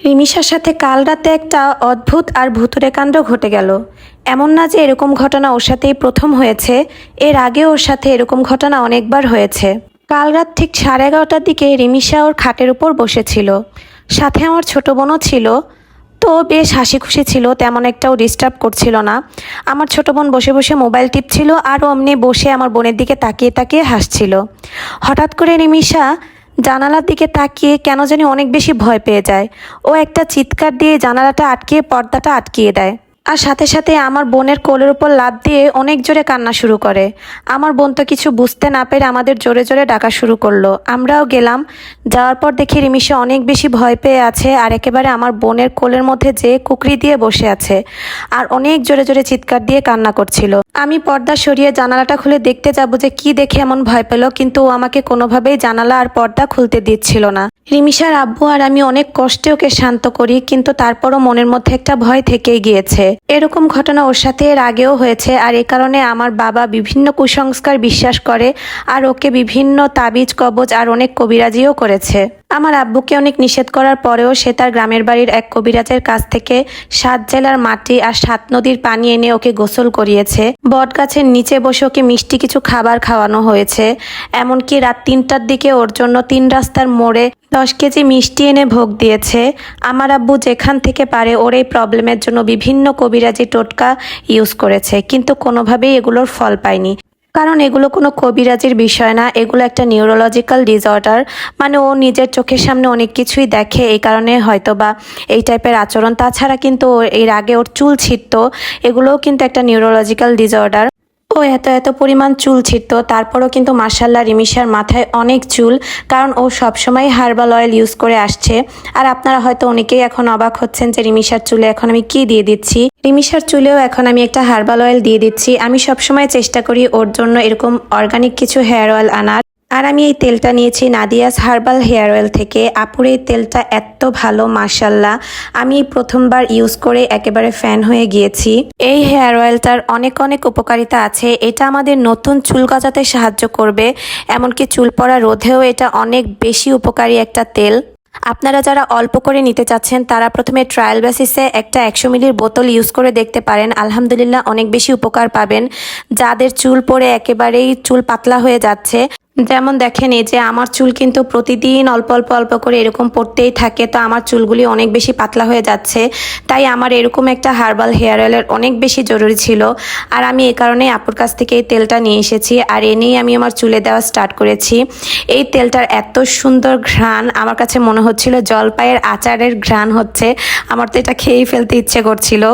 রিমিশার সাথে কাল রাতে একটা অদ্ভুত আর ভুতুড়ে কাণ্ড ঘটে গেল। এমন না যে এরকম ঘটনা ওর সাথেই প্রথম হয়েছে, এর আগে ওর সাথে এরকম ঘটনা অনেকবার হয়েছে। কাল রাত ঠিক 11:30টার দিকে রিমিশা ওর খাটের উপর বসেছিল, সাথে আমার ছোট বোনও ছিল। তো বেশ হাসি খুশি ছিল, তেমন একটাও ডিস্টার্ব করছিল না। আমার ছোট বোন বসে বসে মোবাইল টিপছিল আর অমনি বসে আমার বোনের দিকে তাকিয়ে তাকিয়ে হাসছিল। হঠাৎ করে রিমিশা জানালার দিকে তাকিয়ে কেন জানি অনেক বেশি ভয় পেয়ে যায়। ও একটা চিৎকার দিয়ে জানালাটা আটকিয়ে পর্দাটা আটকিয়ে দেয়, আর সাথে সাথে আমার বোনের কোলের উপর লাফ দিয়ে অনেক জোরে কান্না শুরু করে। আমার বোন তো কিছু বুঝতে না পেরে আমাদের জোরে জোরে ডাকা শুরু করলো। আমরাও গেলাম। যাওয়ার পর দেখি রিমিশা অনেক বেশি ভয় পেয়ে আছে আর একেবারে আমার বোনের কোলের মধ্যে যে কুকরি দিয়ে বসে আছে আর অনেক জোরে জোরে চিৎকার দিয়ে কান্না করছিল। আমি পর্দা সরিয়ে জানালাটা খুলে দেখতে যাবো যে কি দেখে এমন ভয় পেল, কিন্তু ও আমাকে কোনোভাবেই জানালা আর পর্দা খুলতে দিচ্ছিল না। রিমিশার আব্বু আর আমি অনেক কষ্টে ওকে শান্ত করি, কিন্তু তারপরও মনের মধ্যে একটা ভয় থেকেই গিয়েছে। এরকম ঘটনা ওর সাথে এর আগেও হয়েছে, আর এ কারণে আমার বাবা বিভিন্ন কুসংস্কার বিশ্বাস করে আর ওকে বিভিন্ন তাবিজ কবজ আর অনেক কবিরাজিও করেছে। আমার আব্বুকে অনেক নিষেধ করার পরেও সে তার গ্রামের বাড়ির এক কবিরাজের কাছ থেকে 7 জেলার মাটি আর 7 নদীর পানি এনে ওকে গোসল করিয়েছে। বট গাছের নিচে বসে ওকে মিষ্টি কিছু খাবার খাওয়ানো হয়েছে। এমনকি রাত 3টার দিকে ওর জন্য 3 রাস্তার মোড়ে 10 কেজি মিষ্টি এনে ভোগ দিয়েছে। আমার আব্বু যেখান থেকে পারে ওর এই প্রবলেমের জন্য বিভিন্ন কবিরাজি টোটকা ইউজ করেছে, কিন্তু কোনোভাবেই এগুলোর ফল পায়নি। কারণ এগুলো কোনো কবিরাজির বিষয় না, এগুলো একটা নিউরোলজিক্যাল ডিসঅর্ডার। মানে ও নিজের চোখের সামনে অনেক কিছুই দেখে, এই কারণে হয়তো বা এই টাইপের আচরণ। তাছাড়া কিন্তু এর আগে ওর চুল ছিঁড়তো, এগুলোও কিন্তু একটা নিউরোলজিক্যাল ডিসঅর্ডার। ও এত পরিমাণ চুল ছিঁড়তো, তারপরও কিন্তু মার্শাল্লাহ রিমিশার মাথায় অনেক চুল, কারণ ও সবসময় হার্বাল অয়েল ইউজ করে আসছে। আর আপনারা হয়তো অনেকেই এখন অবাক হচ্ছেন যে রিমিশার চুলে এখন আমি কি দিয়ে দিচ্ছি। রিমিশার চুলেও এখন আমি একটা হার্বাল অয়েল দিয়ে দিচ্ছি। আমি সবসময় চেষ্টা করি ওর জন্য এরকম অর্গানিক কিছু হেয়ার অয়েল আনার। আর আমি এই তেলটা নিয়েছি নাদিয়াস হার্বাল হেয়ার অয়েল থেকে। আপুর এই তেলটা এত ভালো, মাশাল্লাহ। আমি প্রথমবার ইউজ করে একেবারে ফ্যান হয়ে গিয়েছি। এই হেয়ার অয়েলটার অনেক অনেক উপকারিতা আছে। এটা আমাদের নতুন চুল গজাতে সাহায্য করবে, এমনকি চুল পড়া রোধেও এটা অনেক বেশি উপকারী একটা তেল। আপনারা যারা অল্প করে নিতে চাচ্ছেন তারা প্রথমে ট্রায়াল বেসিসে একটা 100 মিলির বোতল ইউজ করে দেখতে পারেন। আলহামদুলিল্লাহ অনেক বেশি উপকার পাবেন। যাদের চুল পড়ে একেবারেই চুল পাতলা হয়ে যাচ্ছে, যেমন দেখেন এই যে আমার চুল কিন্তু প্রতিদিন অল্প অল্প অল্প করে এরকম পড়তেই থাকে, তো আমার চুলগুলি অনেক বেশি পাতলা হয়ে যাচ্ছে। তাই আমার এরকম একটা হার্বাল হেয়ার অয়েলের অনেক বেশি জরুরি ছিল, আর আমি এই কারণে আপুর কাছ থেকে এই তেলটা নিয়ে এসেছি আর এনেই আমি আমার চুলে দেওয়া স্টার্ট করেছি। এই তেলটার এত সুন্দর ঘ্রাণ, আমার কাছে মনে হচ্ছিল জলপাইয়ের আচারের ঘ্রাণ হচ্ছে। আমার তো এটা খেয়েই ফেলতে ইচ্ছে করছিল।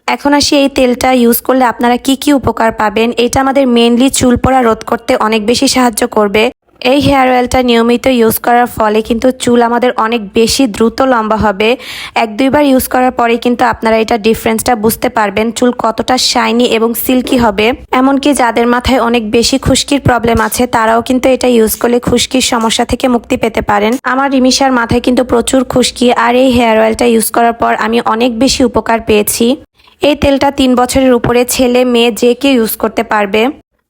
এখন আসি এই তেলটা ইউজ করলে আপনারা কি কি উপকার পাবেন। এটা আমাদের মেইনলি চুল পড়া রোধ করতে অনেক বেশি সাহায্য করবে। এই হেয়ার অয়েলটা নিয়মিত ইউজ করার ফলে কিন্তু চুল আমাদের অনেক বেশি দ্রুত লম্বা হবে। 1-2 বার ইউজ করার পরে কিন্তু আপনারা এটা ডিফারেন্সটা বুঝতে পারবেন, চুল কতটা শাইনি এবং সিল্কি হবে। এমনকি যাদের মাথায় অনেক বেশি খুশকির প্রবলেম আছে তারাও কিন্তু এটা ইউজ করলে খুশকির সমস্যা থেকে মুক্তি পেতে পারেন। আমার রিমিশার মাথায় কিন্তু প্রচুর খুশকি, আর এই হেয়ার অয়েলটা ইউজ করার পর আমি অনেক বেশি উপকার পেয়েছি। এই তেলটা 3 বছরের উপরে ছেলে মেয়ে যে কেউ ইউজ করতে পারবে।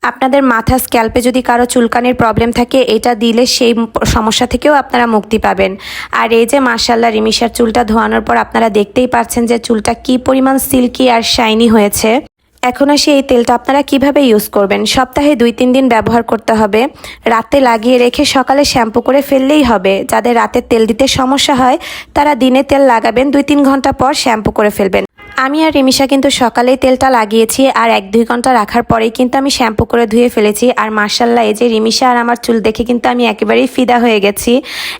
আপনাদের মাথা স্ক্যাল্পে যদি কারো চুলকানির প্রবলেম থাকে, এটা দিলে সেই সমস্যা থেকেও আপনারা মুক্তি পাবেন। আর এই যে মাশাল্লাহ রিমিশার চুলটা ধোয়ানোর পর আপনারা দেখতেই পাচ্ছেন যে চুলটা কি পরিমাণ সিল্কি আর শাইনি হয়েছে। এখন আসি এই তেলটা আপনারা কিভাবে ইউজ করবেন। সপ্তাহে 2-3 দিন ব্যবহার করতে হবে। রাতে লাগিয়ে রেখে সকালে শ্যাম্পু করে ফেললেই হবে। যাদের রাতে তেল দিতে সমস্যা হয় তারা দিনে তেল লাগাবেন, 2-3 ঘন্টা পর শ্যাম্পু করে ফেলবেন। আমি আর রিমিশা কিন্তু সকালেই তেলটা লাগিয়েছি আর 1-2 ঘন্টা রাখার পরেই কিন্তু আমি শ্যাম্পু করে ধুয়ে ফেলেছি। আর মার্শাল্লাহ এই যে রিমিশা আর আমার চুল দেখে কিন্তু আমি একেবারেই ফিদা হয়ে গেছি।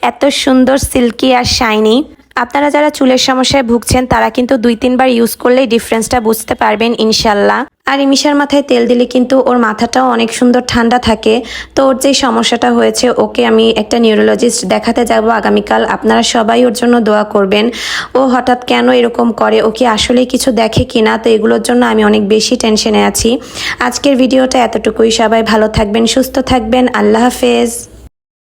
এত সুন্দর সিল্কি আর শাইনি। আপনারা যারা চুলের সমস্যায় ভুগছেন তারা কিন্তু 2-3 বার ইউজ করলেই ডিফারেন্সটা বুঝতে পারবেন ইনশাল্লাহ। আর রিমিশার মাথায় তেল দিলে কিন্তু ওর মাথাটাও অনেক সুন্দর ঠান্ডা থাকে। তো ওর যেই সমস্যাটা হয়েছে, ওকে আমি একটা নিউরোলজিস্ট দেখাতে যাব আগামীকাল। আপনারা সবাই ওর জন্য দোয়া করবেন। ও হঠাৎ কেন এরকম করে, ও কি আসলেই কিছু দেখে কিনা, তো এগুলোর জন্য আমি অনেক বেশি টেনশনে আছি। আজকের ভিডিওটা এতটুকুই। সবাই ভালো থাকবেন, সুস্থ থাকবেন। আল্লাহ হাফেজ।